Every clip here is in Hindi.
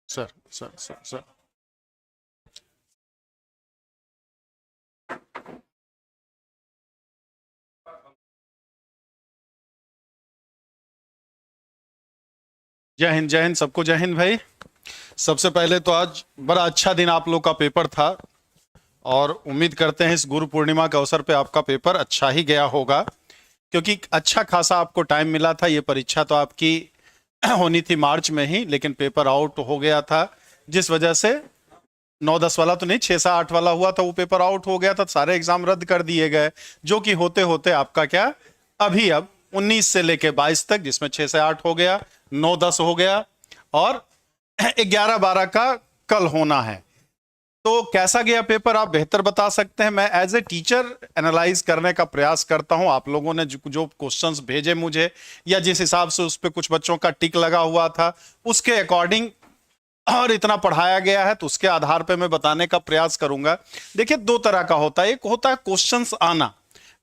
सर सर सर सर जय हिंद, जय हिंद सबको, जय हिंद भाई। सबसे पहले तो आज बड़ा अच्छा दिन आप लोग का पेपर था और उम्मीद करते हैं इस गुरु पूर्णिमा के अवसर पे आपका पेपर अच्छा ही गया होगा, क्योंकि अच्छा खासा आपको टाइम मिला था। ये परीक्षा तो आपकी होनी थी मार्च में ही, लेकिन पेपर आउट हो गया था, जिस वजह से 9-10 वाला तो नहीं, 6-8 वाला हुआ था, वो पेपर आउट हो गया था। सारे एग्जाम रद्द कर दिए गए, जो कि होते होते आपका क्या अभी अब 19 से लेके 22 तक, जिसमें 6 से 8 हो गया, 9-10 हो गया और 11-12 का कल होना है। तो कैसा गया पेपर आप बेहतर बता सकते हैं। मैं एज ए टीचर एनालाइज करने का प्रयास करता हूं। आप लोगों ने जो क्वेश्चंस भेजे मुझे, या जिस हिसाब से उस पर कुछ बच्चों का टिक लगा हुआ था, उसके अकॉर्डिंग और इतना पढ़ाया गया है, तो उसके आधार पे मैं बताने का प्रयास करूंगा। देखिए, दो तरह का होता है। एक होता है क्वेश्चंस आना,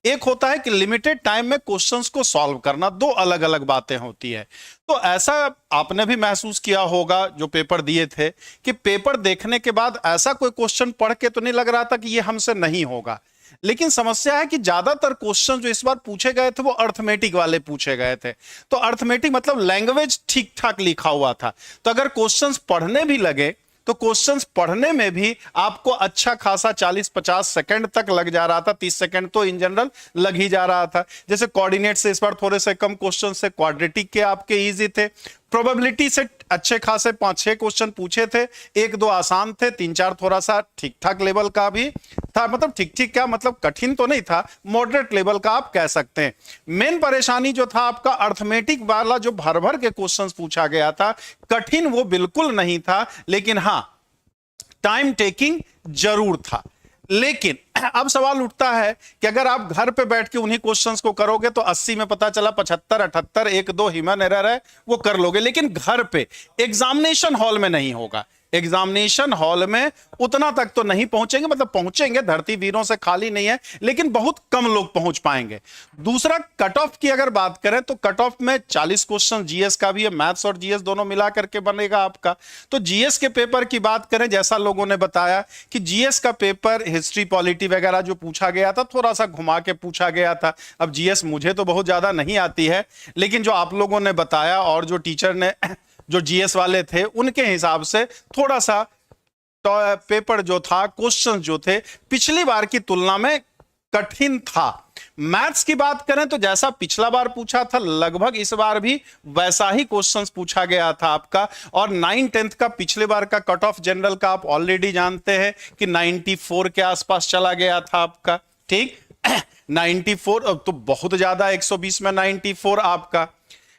एक होता है कि लिमिटेड टाइम में क्वेश्चंस को सॉल्व करना। दो अलग अलग बातें होती है। तो ऐसा आपने भी महसूस किया होगा जो पेपर दिए थे, कि पेपर देखने के बाद ऐसा कोई क्वेश्चन पढ़ के तो नहीं लग रहा था कि ये हमसे नहीं होगा। लेकिन समस्या है कि ज्यादातर क्वेश्चन जो इस बार पूछे गए थे वो अर्थमेटिक वाले पूछे गए थे। तो अर्थमेटिक मतलब लैंग्वेज ठीक ठाक लिखा हुआ था। तो अगर क्वेश्चंस पढ़ने भी लगे तो क्वेश्चंस पढ़ने में भी आपको अच्छा खासा 40-50 सेकंड तक लग जा रहा था। 30 सेकंड तो इन जनरल लग ही जा रहा था। जैसे कोऑर्डिनेट से इस बार थोड़े से कम क्वेश्चन से, क्वाड्रेटिक के आपके इजी थे, प्रोबेबिलिटी से अच्छे खासे 5-6 क्वेश्चन पूछे थे, 1-2 आसान थे, 3-4 थोड़ा सा ठीक ठाक लेवल का भी था। मतलब ठीक ठीक क्या मतलब, कठिन तो नहीं था, मॉडरेट लेवल का आप कह सकते हैं। मेन परेशानी जो था आपका अर्थमेटिक वाला, जो भर भर के क्वेश्चंस पूछा गया था, कठिन वो बिल्कुल नहीं था, लेकिन हां टाइम टेकिंग जरूर था। लेकिन अब सवाल उठता है कि अगर आप घर पे बैठ के उन्हीं क्वेश्चंस को करोगे तो 80 में पता चला 75-78, 1-2 ह्यूमन एरर है, वो कर लोगे। लेकिन घर पे एग्जामिनेशन हॉल में नहीं होगा। एग्जामिनेशन हॉल में उतना तक तो नहीं पहुंचेंगे, मतलब पहुंचेंगे, धरती वीरों से खाली नहीं है, लेकिन बहुत कम लोग पहुंच पाएंगे। दूसरा, कट ऑफ की अगर बात करें तो कट ऑफ में 40 क्वेश्चन जीएस का भी है, मैथ्स और जीएस दोनों मिला करके बनेगा आपका। तो जीएस के पेपर की बात करें, जैसा लोगों ने बताया कि जीएस का पेपर हिस्ट्री पॉलिटी वगैरह जो पूछा गया था, थोड़ा सा घुमा के पूछा गया था। अब जीएस मुझे तो बहुत ज्यादा नहीं आती है, लेकिन जो आप लोगों ने बताया और जो टीचर ने, जो जीएस वाले थे, उनके हिसाब से थोड़ा सा पेपर जो था, क्वेश्चन जो थे, पिछली बार की तुलना में कठिन था। मैथ्स की बात करें तो जैसा पिछला बार पूछा था, लगभग इस बार भी वैसा ही क्वेश्चंस पूछा गया था आपका। और 9-10 का पिछले बार का कट ऑफ जनरल का आप ऑलरेडी जानते हैं कि 94 के आसपास चला गया था आपका। ठीक 94, अब तो बहुत ज्यादा, 120 में 94 आपका।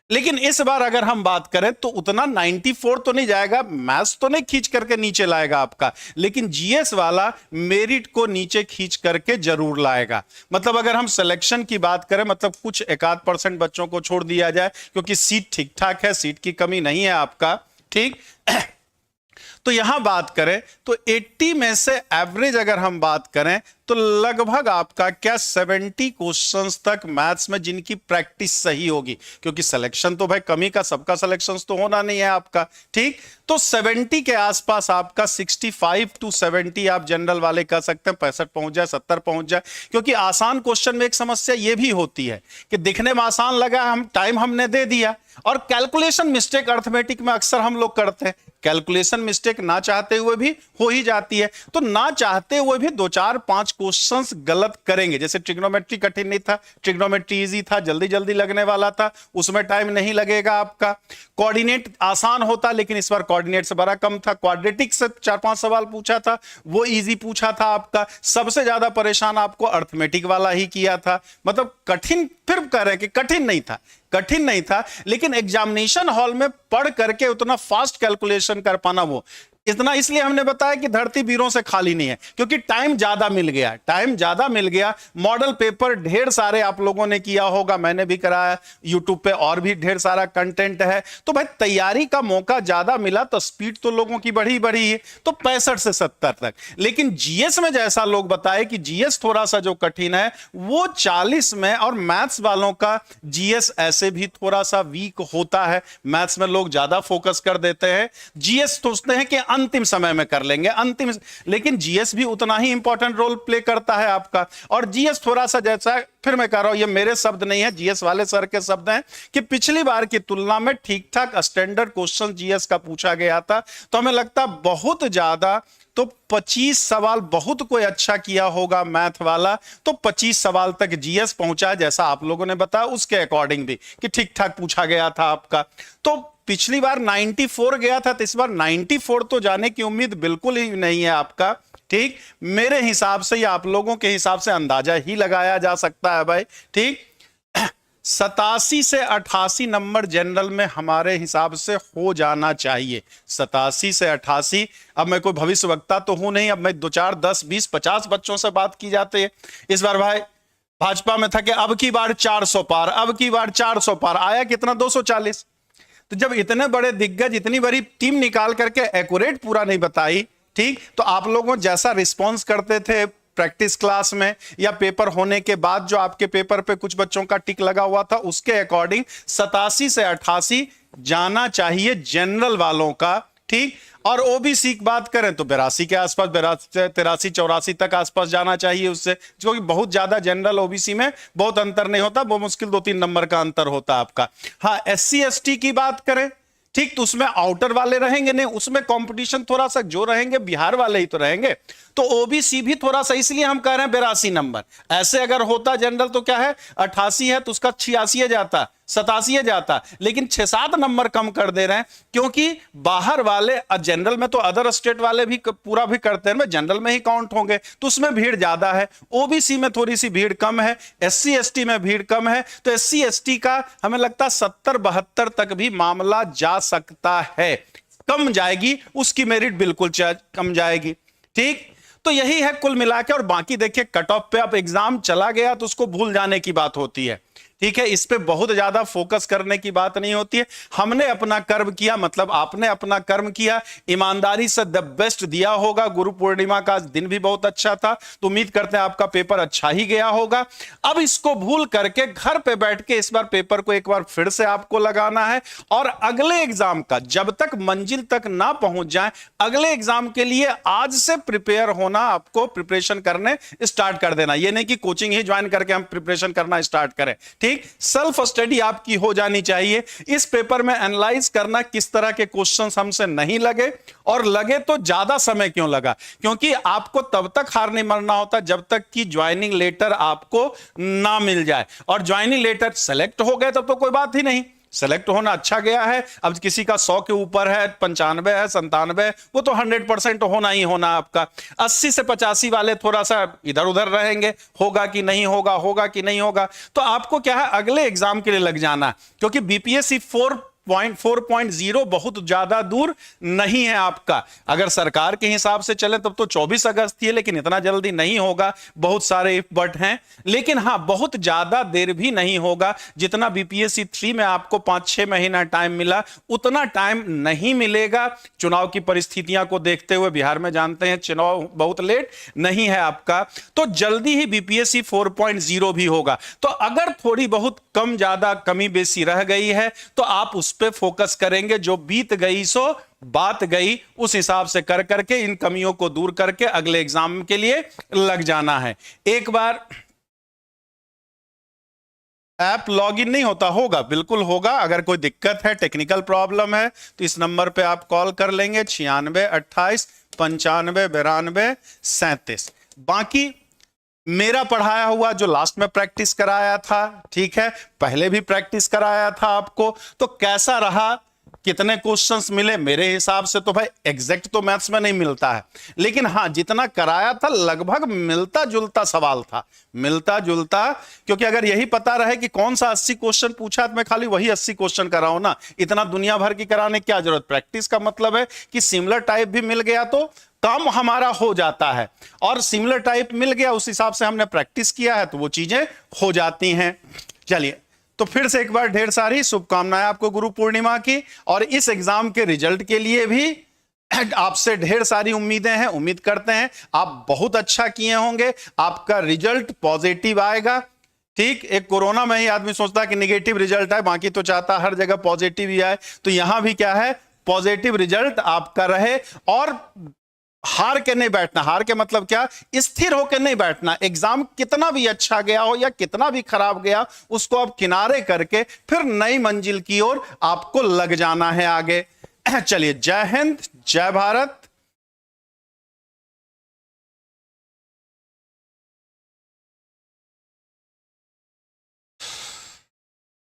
लेकिन इस बार अगर हम बात करें तो उतना 94 तो नहीं जाएगा, मैथ्स तो नहीं खींच करके नीचे लाएगा आपका, लेकिन जीएस वाला मेरिट को नीचे खींच करके जरूर लाएगा। मतलब अगर हम सिलेक्शन की बात करें, मतलब कुछ 1-8% बच्चों को छोड़ दिया जाए, क्योंकि सीट ठीक ठाक है, सीट की कमी नहीं है आपका। ठीक तो यहां बात करें तो 80 में से एवरेज अगर हम बात करें तो लगभग आपका क्या 70 क्वेश्चंस तक मैथ्स में जिनकी प्रैक्टिस सही होगी, क्योंकि सिलेक्शन तो भाई कमी का, सबका सिलेक्शन तो होना नहीं है आपका। ठीक तो 70 के आसपास आपका 65-70 आप जनरल वाले कह सकते हैं, 65 पहुंच जाए, 70 पहुंच जाए। क्योंकि आसान क्वेश्चन में एक समस्या यह भी होती है कि दिखने में आसान लगा, हम टाइम हमने दे दिया, और कैलकुलेशन मिस्टेक अर्थमेटिक में अक्सर हम लोग करते हैं। कैलकुलेशन मिस्टेक ना चाहते हुए भी हो ही जाती है, तो ना चाहते हुए भी 2-4-5 क्वेश्चंस गलत करेंगे। जैसे ट्रिग्नोमेट्री कठिन नहीं था, ट्रिग्नोमेट्री इजी था, जल्दी जल्दी लगने वाला था, उसमें टाइम नहीं लगेगा आपका। कोऑर्डिनेट आसान होता, लेकिन इस बार कोऑर्डिनेट से बड़ा कम था। क्वाड्रेटिक से 4-5 सवाल पूछा था, वो इजी पूछा था आपका। सबसे ज्यादा परेशान आपको अर्थमेटिक वाला ही किया था। मतलब कठिन, फिर कह रहे हैं कि कठिन नहीं था, कठिन नहीं था, लेकिन एग्जामिनेशन हॉल में पढ़ करके उतना फास्ट कैलकुलेशन कर पाना, वो इतना इसलिए हमने बताया कि धरती वीरों से खाली नहीं है, क्योंकि टाइम ज्यादा मिल गया, टाइम ज्यादा मिल गया। मॉडल पेपर ढेर सारे आप लोगों ने किया होगा, मैंने भी कराया, यूट्यूब पे और भी ढेर सारा कंटेंट है। तो भाई तैयारी का मौका ज्यादा मिला तो स्पीड तो लोगों की बढ़ी बढ़ी है, तो 65 से 70 तक। लेकिन जीएस में जैसा लोग बताए कि जीएस थोड़ा सा जो कठिन है वो 40 में, और मैथ्स वालों का जीएस ऐसे भी थोड़ा सा वीक होता है। मैथ्स में लोग ज्यादा फोकस कर देते हैं, जीएस सोचते हैं कि अंतिम समय में कर लेंगे, अंतिम, लेकिन जीएस भी उतना ही इंपॉर्टेंट रोल प्ले करता है आपका। और जीएस थोड़ा सा जैसा, फिर मैं कह रहा हूं ये मेरे शब्द नहीं है, जीएस वाले सर के शब्द हैं, कि पिछली बार की तुलना में ठीक ठाक स्टैंडर्ड क्वेश्चन जीएस का पूछा गया था। तो हमें लगता बहुत ज्यादा, तो 25 सवाल बहुत कोई अच्छा किया होगा मैथ वाला, तो 25 सवाल तक जीएस पहुंचा, जैसा आप लोगों ने बताया उसके अकॉर्डिंग भी कि ठीक ठाक पूछा गया था आपका। तो पिछली बार 94 गया था, तो इस बार 94 तो जाने की उम्मीद बिल्कुल ही नहीं है आपका। ठीक, मेरे हिसाब से या आप लोगों के हिसाब से अंदाजा ही लगाया जा सकता है भाई। ठीक, 87 से 88 नंबर जनरल में हमारे हिसाब से हो जाना चाहिए, 87 से 88। अब मैं कोई भविष्यवक्ता तो हूं नहीं, अब मैं 2 4 10 20 50 बच्चों से बात की जाती है। इस बार भाई भाजपा में था कि अब की बार 400 पार, अब की बार 400 पार, आया कितना, 240। तो जब इतने बड़े दिग्गज इतनी बड़ी टीम निकाल करके एक्यूरेट पूरा नहीं बताई, ठीक, तो आप लोगों जैसा रिस्पॉन्स करते थे प्रैक्टिस क्लास में या पेपर होने के बाद, जो आपके पेपर पे कुछ बच्चों का टिक लगा हुआ था, उसके अकॉर्डिंग 87 से 88 जाना चाहिए जनरल वालों का। ठीक, और ओबीसी की बात करें तो 82 के आसपास, 83 84 तक आसपास जाना चाहिए उससे, क्योंकि बहुत ज्यादा जनरल ओबीसी में बहुत अंतर नहीं होता, बहुत मुश्किल 2-3 नंबर का अंतर होता आपका। हाँ, एससी एसटी की बात करें, ठीक, तो उसमें आउटर वाले रहेंगे नहीं, उसमें कंपटीशन थोड़ा सा जो रहेंगे बिहार वाले ही तो रहेंगे। तो ओबीसी भी थोड़ा सा, इसलिए हम कह रहे हैं 82 नंबर। ऐसे अगर होता जनरल तो क्या है, 88 है तो उसका 86 जाता, 87 जाता, लेकिन 6-7 नंबर कम कर दे रहे हैं, क्योंकि बाहर वाले जनरल में तो अदर स्टेट वाले भी पूरा भी करते हैं, जनरल में ही काउंट होंगे, तो उसमें भीड़ ज्यादा है। ओबीसी में थोड़ी सी भीड़ कम है, एससी एसटी में भीड़ कम है, तो एससी एसटी का हमें लगता है 70-72 तक भी मामला जा सकता है, कम जाएगी उसकी मेरिट, बिल्कुल कम जाएगी। ठीक, तो यही है कुल मिला के। और बाकी देखिए कट ऑफ पे अब एग्जाम चला गया तो उसको भूल जाने की बात होती है, ठीक है, इस पे बहुत ज्यादा फोकस करने की बात नहीं होती है। हमने अपना कर्म किया, मतलब आपने अपना कर्म किया, ईमानदारी से द बेस्ट दिया होगा। गुरु पूर्णिमा का दिन भी बहुत अच्छा था, तो उम्मीद करते हैं आपका पेपर अच्छा ही गया होगा। अब इसको भूल करके घर पे बैठ के इस बार पेपर को एक बार फिर से आपको लगाना है, और अगले एग्जाम का जब तक मंजिल तक ना पहुंच जाए, अगले एग्जाम के लिए आज से प्रिपेयर होना, आपको प्रिपरेशन करने स्टार्ट कर देना। यह नहीं कि कोचिंग ही ज्वाइन करके हम प्रिपरेशन करना स्टार्ट करें, ठीक, सेल्फ स्टडी आपकी हो जानी चाहिए। इस पेपर में एनालाइज करना किस तरह के क्वेश्चंस हमसे नहीं लगे, और लगे तो ज्यादा समय क्यों लगा, क्योंकि आपको तब तक हार नहीं मानना होता जब तक कि ज्वाइनिंग लेटर आपको ना मिल जाए। और ज्वाइनिंग लेटर सेलेक्ट हो गए तब तो कोई बात ही नहीं, सेलेक्ट होना अच्छा गया है। अब किसी का 100 के ऊपर है, 95 है, 97, वो तो 100% होना ही होना आपका। 80 से 85 वाले थोड़ा सा इधर उधर रहेंगे, होगा कि नहीं होगा, होगा कि नहीं होगा। तो आपको क्या है, अगले एग्जाम के लिए लग जाना, क्योंकि बीपीएससी 4.0 बहुत ज्यादा दूर नहीं है आपका। अगर सरकार के हिसाब से चले तब तो 24 अगस्त ही है, लेकिन इतना जल्दी नहीं होगा, बहुत सारे इफ बट हैं। लेकिन हां, बहुत ज्यादा देर भी नहीं होगा। जितना बीपीएससी 3 में आपको 5-6 महीना टाइम मिला, उतना टाइम नहीं मिलेगा। चुनाव की परिस्थितियां को देखते हुए, बिहार में जानते हैं चुनाव बहुत लेट नहीं है आपका, तो जल्दी ही बीपीएससी 4.0 भी होगा। तो अगर थोड़ी बहुत कम ज्यादा कमी बेसी रह गई है तो आप उस पे फोकस करेंगे। जो बीत गई सो बात गई, उस हिसाब से कर करके इन कमियों को दूर करके अगले एग्जाम के लिए लग जाना है। एक बार ऐप लॉगिन नहीं होता, होगा, बिल्कुल होगा। अगर कोई दिक्कत है, टेक्निकल प्रॉब्लम है, तो इस नंबर पे आप कॉल कर लेंगे, 96 28 95 92 37। बाकी मेरा पढ़ाया हुआ जो लास्ट में प्रैक्टिस कराया था, ठीक है, पहले भी प्रैक्टिस कराया था आपको, तो कैसा रहा कितने क्वेश्चंस मिले, मेरे हिसाब से तो भाई एग्जैक्ट तो मैथ्स में नहीं मिलता है, लेकिन हां जितना कराया था लगभग मिलता जुलता सवाल था, मिलता जुलता। क्योंकि अगर यही पता रहे कि कौन सा 80 क्वेश्चन पूछा तो मैं खाली वही 80 क्वेश्चन कराऊं ना, इतना दुनिया भर की कराने की क्या जरूरत। प्रैक्टिस का मतलब है कि सिमिलर टाइप भी मिल गया तो काम हमारा हो जाता है, और सिमिलर टाइप मिल गया उस हिसाब से हमने प्रैक्टिस किया है तो वो चीजें हो जाती हैं। चलिए, तो फिर से एक बार ढेर सारी शुभकामनाएं आपको गुरु पूर्णिमा की, और इस एग्जाम के रिजल्ट के लिए भी आपसे ढेर सारी उम्मीदें हैं। उम्मीद करते हैं आप बहुत अच्छा किए होंगे, आपका रिजल्ट पॉजिटिव आएगा। ठीक, एक कोरोना में ही आदमी सोचता है कि निगेटिव रिजल्ट आए, बाकी तो चाहता हर जगह पॉजिटिव ही आए, तो यहां भी क्या है, पॉजिटिव रिजल्ट आपका रहे। और हार के नहीं बैठना, हार के मतलब क्या, स्थिर होकर नहीं बैठना। एग्जाम कितना भी अच्छा गया हो या कितना भी खराब गया, उसको आप किनारे करके फिर नई मंजिल की ओर आपको लग जाना है आगे। चलिए, जय हिंद, जय भारत।